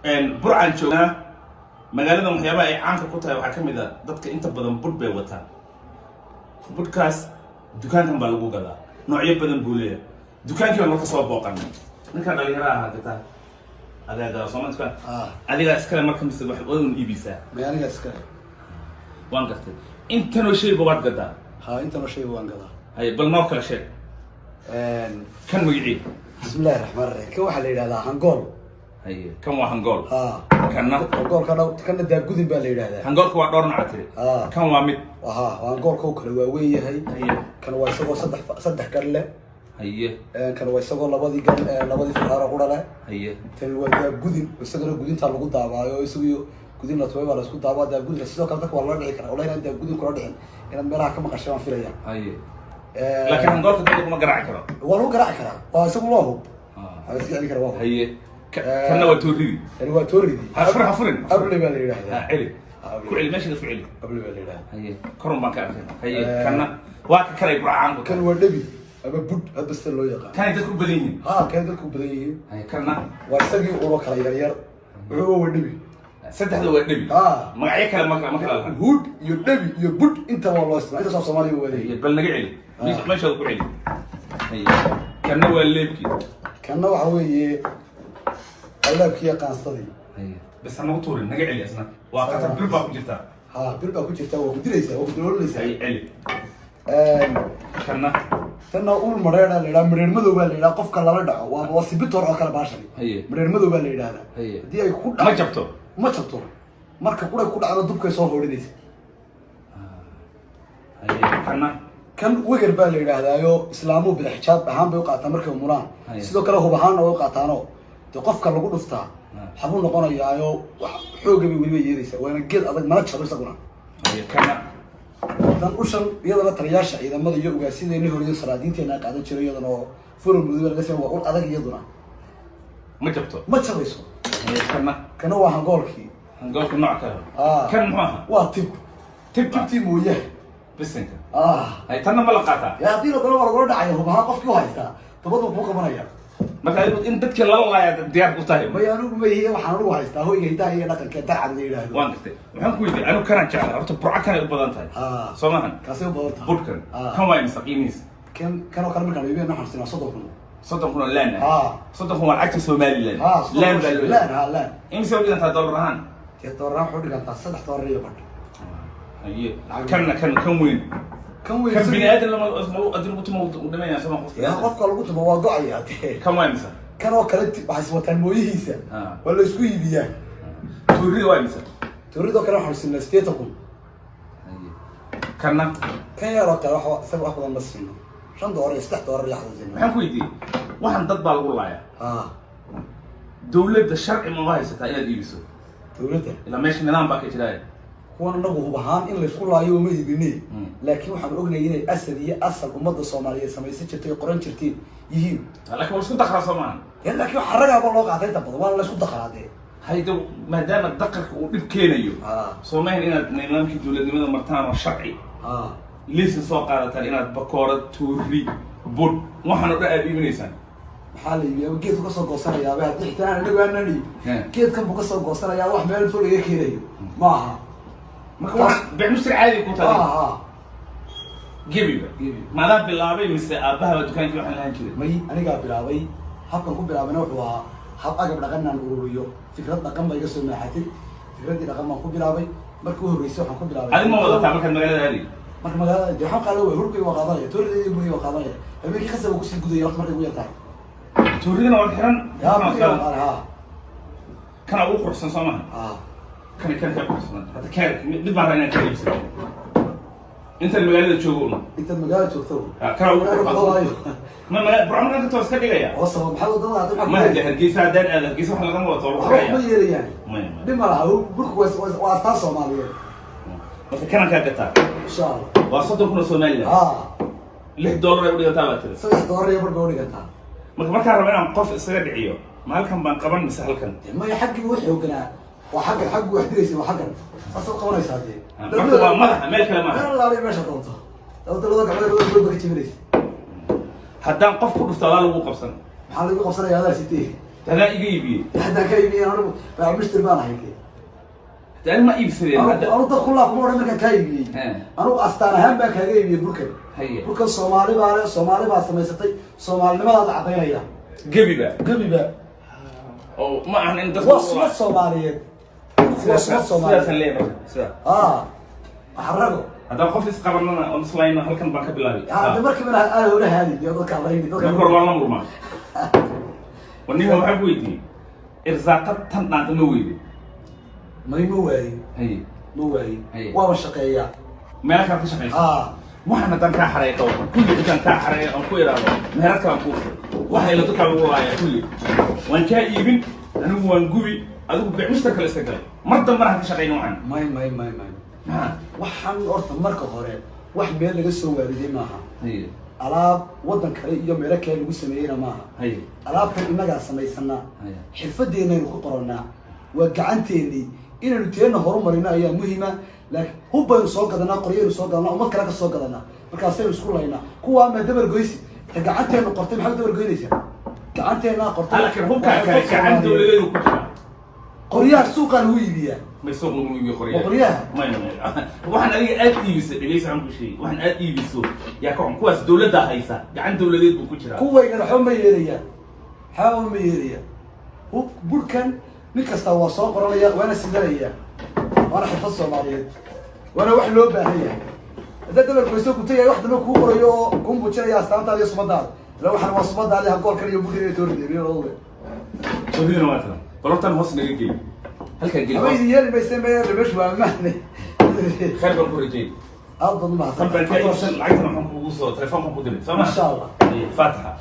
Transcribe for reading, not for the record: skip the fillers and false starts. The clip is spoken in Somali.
burcan joognaa magaalada waxyaabaha ay caanka ku tahay waxaa ka mid ah dadka inta badan bud bay wataan budkaas dukaankan baa lagu gadaa noocyo badan buu leeyahay dukaankii baan marka soo booqanay ninka dhalinyaro ahaa gataa adiga Soomaaliska adiga iskale marka mise wax weyn iibisa aniga iskale waan gartay intana shay baad gadaa intana shay waan gadaa hay bal noo kala sheeg kan magicii bismillaahir rahmaanir rahiim kan waxa la yiraahdaa hangool hay kan waa hangool kanna hangoolka daa gudin baa la yiraahdaa hangoolka waa dhowr nooc tiri kan waa mid waa hangoolka oo kale waa weyn yahay kan waa isagoo saddex gar leh kan waa isagoo labadii faraaro qura leh tan waa daa gudin isagoo gudinta lagu daabaayo isagoo gudin la tooy baa la isku daabaa daa gudin sidoo kale dadka waa la dhici karaa walaal daa gudin kula dhicin inaad meelaha ka maqashaan filaya laakiin hangoolka dadku ma garaaci karo waa lagu garaaci karaa waa isagoo loo hub iska celin kara waa كنا وتوريدي كنا وتوريدي حفرين قبل ما يريحها علي كل ماشي في علي قبل ما يريحها هي كرم ما كان هي كنا واك كلا يبرع عنك كان ودبي أما بود بس اللي يقع كان يدركوا بدينين كان يدركوا بدينين هي كنا وارسقي وروك على يرير هو ودبي سدح له ودبي ما عيك كلا ما كلا هود يدبي يبود أنت والله اسمع أنت صار صومالي ولي بل نجي علي ما شاء الله علي هي كنا والليبكي كنا وحوي الله كيا قاصدي بس انا وطوري نجي علي اسنا واقعت بالبا كجتا بالبا كجتا ودريسا ودروليسا علي كنا اول مرينا ليرا مرير مدو با ليرا قفكا لا دحو waa wasibitoor oo kala baashay مرير مدو ba leeyahay hadii ay ku ma jabto marka ku dhacdo dubkay soo hoodinaysa kan wegar ba leeyahay islaamu bil xijaab ahaan bay u qaataa markay umuraan sidoo kale hub ahaan oo qaataano qofka lagu dhuftaa xabuu noqonayaayo xooga bay waliba yeeraysa waana geed adag mana jabo isaguna dan ushan iyadana taliyaasha ciidamada iyo ugaasideena horiyo salaadiinteena qaadan jiray iyadana oo furan muddo laga soo waa adag iyaduna ma jabayso kana waa hangoolkii nooc kale kan maxaa waa tib mooyee bisinka ay tanna ma la qaataa yaa hadii la dalo dhacayo hubaha qofkii u haystaa dabadu ku qabanaya marka in dadka la laaya diyaar ku tahay ma yaanu ma yahay waxaan ugu haystaa hooyga hitaa iyo dhaqanka dacad la yiraahdo waan gartay waxaan ku weydiiyay anu kana jeclaa horta burca kana u badan tahay Soomahan kaasay u badan tahay budkan kan waa masaqiinis kan kala markaan weeyeen waxaan sinaa 30 kun laan 30 kun waa lacagta Soomaaliland laan in soo dhiganta dollar ahaan dollar wuxuu dhigantaa 3 dollar iyo badh kan weyn كم بني آدم لما أدري بتمو ودمية سما قصة يا قف قالوا بتمو واقعي كم وين مثلا كانوا كلت بحس وتنمويه ولا يسوي بيا توري وين مثلا توري ده كانوا حرسين استيتكم كنا كان يا رات راح سبع أخذ النص منه شن دور يستحت دور يحضر زين هم كويدي واحد ضد بالقول يا دولة الشرع ما هي ستايل يبسو دولة إلا ماشي نظام باكي تلاقي kuwan nagu hubahaan in la isku laayo ma yidinay laakiin waxaan ognahay inay asal umada Soomaaliyeed sameeyay jirtay qoran jirtay yihiin laakiin wuu isku dakhra Soomaan laakiin waxa ragaaba loo qaatay dabada waa la isku dakhraadee haydo maadaama dakhilka uu dib keenayo Soomaaliya inaad nidaamkii dawladnimada martaan oo sharci liis soo qaadataan inaad bakoorad tuuri bud waxaan u dhaaf iibinaysan maxaa la iibiyaa geedku ka soo goosanayaa baa xitaa anagu aanani geedkan buu ka soo goosanayaa wax meel fog laga keenayo maaha بمشتري عادي كنت جيبي ما ذا بالله مس أبها بدكان كل واحد لهن كذا مي أنا قاعد بلعبي حتى نقول بلعبنا وحوا حتى أجا بلعبنا الأوريو فكرة رقم ما يقصر من حياتي فكرة رقم ما نقول بلعبي مركوه الرئيسي حنقول بلعبي هذا ما وضع تعمل كان مجال هذه مرك مجال ده حق قالوا هربي وقضايا توري يبني وقضايا أمريكا خسر وكسر جودية وقت مرة يقول يطلع تورينا والحرن يا كان أبوه خرصان صامه كان كبسنا هذا كان نبغى أنا كيف أنت المجال تشوفونه أنت المجال تشوفه كانوا ما برامج أنت توصل لي يا وصل محل ضنا ما هذا الجيس هذا الجيس وحنا ضنا وطول ما يري يعني لما هو برك وأستاذ صومالي بس كان كذا إن شاء الله وصلت كنا صومالي ليه $1 يقولي تابعت $6 يقولي كذا ما كان ربنا قف إسرائيل عيو ما لكم بنقبل مسهل كان ما يحقق وحي وقنا وحق وحدريسي وحق أصل قوانين سادين ما ما كلام لا لا ما شاء الله لو تلو ذاك عمله يقول بك تمريس حتى نقف كل فترة لو قبصنا حال يقول قبصنا يا هذا ستي هذا يجيبي هذا كايبي انا بقى مشتري بقى هيك ده ما يبسرين انا ضد كلها كما انا marka كايبي انا astaan ahaan baa kaaga iibiyo burkan burkan Soomaali baa samaysatay Soomaalinimada cadeynaya gabiba oo ma ahan in dad wasma Soomaaliyeed wasma Soomaaliyeed ahrago هذا خوف يسقبنا ونصلينا halkan baan ka bilaabay hada markii man aan hore haadi dadka qalayni dadka kor wala murma wani waxa weydii irsaaqad tan dhaanta ma weydii ما واي هي مو واي waa shaqeeya meel ka shaqeeya waxana dan ka xareeyo kulli dan ka xareeyo oo ku yiraahdo meel ka ku waxa ila dadka lagu waayaa kulli waan ka iibin anigu waan gubi adigu bixista kale iska gal mar dambe aan ka shaqeeyno waxan may waxan horta marka hore wax meel laga soo waariday maaha alaab wadan kale iyo meel kale lagu sameeyay maaha alaabtan inaga sameysana xirfadeena ku qoranaa waa gacanteeni inaynu teena horumarina ayaa muhiima laakiin hubbaynu soo gadanaa qoryeenu soo gadanaa umad kale ka soo gadanaa markaasaynu isku laynaa kuwaa ma dabar goysi ta gacanteenu qortay maxaa dabar goynaysaa gacanteena qortay laakiin hubka gacan dawladeedu ku jira qoryaha suuqa lagu iibiyaa ma suuq lagu iibiyo qoryaha waxaan adiga aad iibisay dhigaysa aan ku sheegay waxaan aad iibiso yaa ka kuwaas dawladda haysa gacan dawladeed buu ku jira kuwayna xuma yeelaya xawma yeelaya hub burkan mid kasta waa soo qoranaya waana sidanaya waana xirfad Soomaaliyeed waana wax loo baahan yahay hadda dabar goyso ku tagay wax daba ku qorayo oo ku muujinaya astaanta iyo sumadaada la waxaan waa sumadaada ha gool kaliya buuxinay toordeeyo oo soo waatan qoloftan hoos naga geli halka geli ama yiri bay sameeyay ribash waa mahne khayr baan ku rajay afضل ما طبعا كاي lacagtan waxaan kugu soo telefoon ku diray sama insha Allah fataha